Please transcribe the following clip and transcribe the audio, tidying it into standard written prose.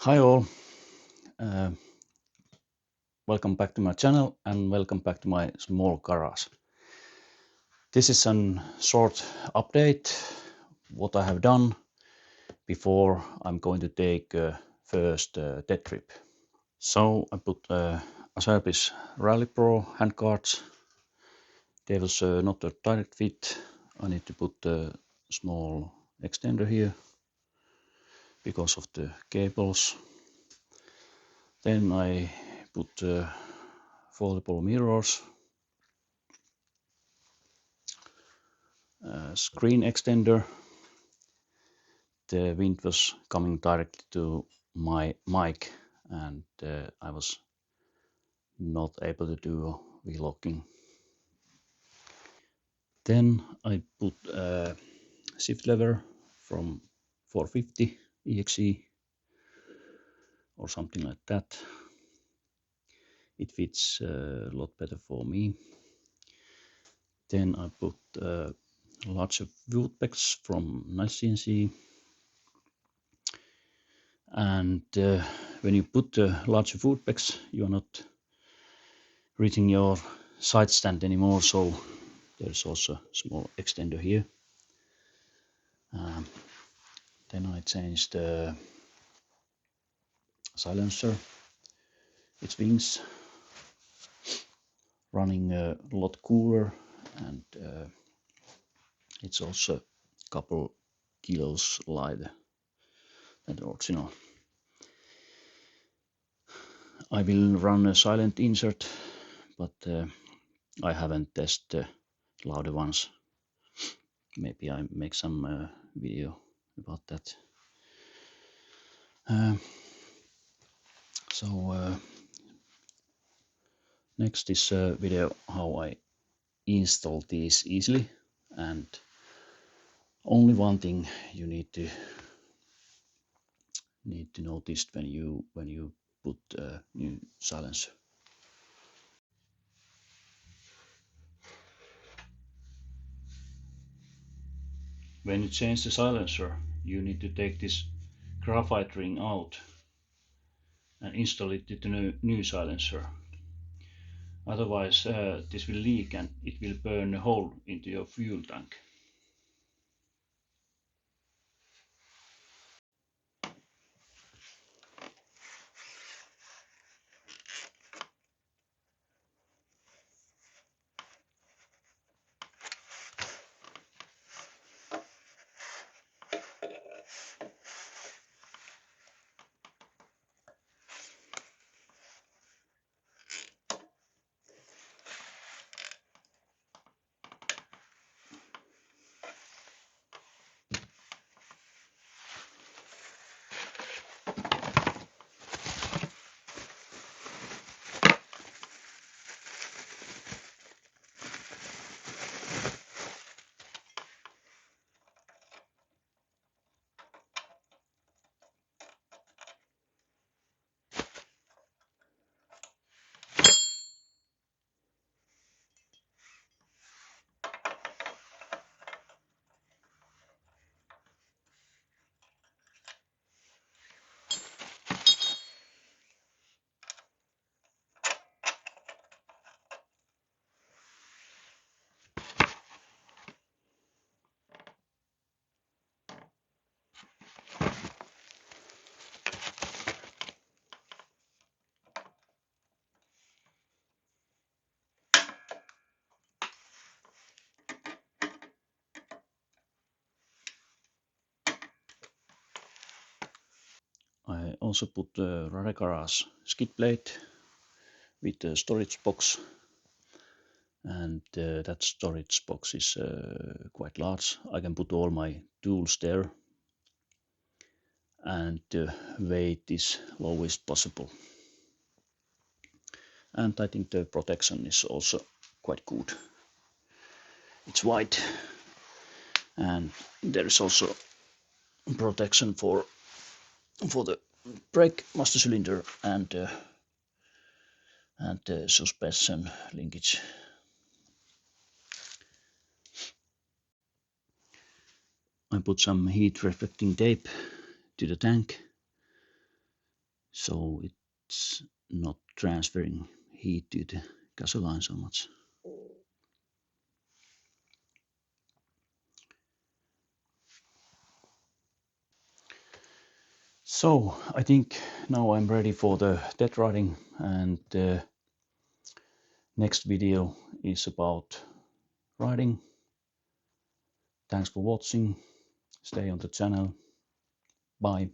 Hi all, uh, welcome back to my channel and welcome back to my small garage. This is a short update what I have done before I'm going to take first TET trip. So I put Aservis Rally Pro handguards. They was not a direct fit. I need to put a small extender here because of the cables. Then I put foldable mirrors, screen extender. The wind was coming directly to my mic and I was not able to do vlogging. Then I put a shift lever from 450 EXE or something like that. It fits a lot better for me. Then I put larger wood packs from Nice CNC. And when you put larger wood packs, you are not reaching your side stand anymore, so there's also a small extender here. Then I changed the silencer, its wings, running a lot cooler, and it's also a couple kilos lighter than the original. I will run a silent insert, but I haven't tested the louder ones. Maybe I make some video about that. Next is a video how I install these easily, and only one thing you need to notice when you put a new silencer. When you change the silencer, you need to take this graphite ring out and install it to the new silencer. Otherwise this will leak and it will burn a hole into your fuel tank. I also put the rade garage skid plate with a storage box, and that storage box is quite large. I can put all my tools there, and the weight is lowest possible. And I think the protection is also quite good. It's wide, and there is also protection for the brake master cylinder and the suspension linkage. I put some heat reflecting tape to the tank, so it's not transferring heat to the gasoline so much. So I think now I'm ready for the TET riding, and the next video is about riding. Thanks for watching. Stay on the channel. Bye.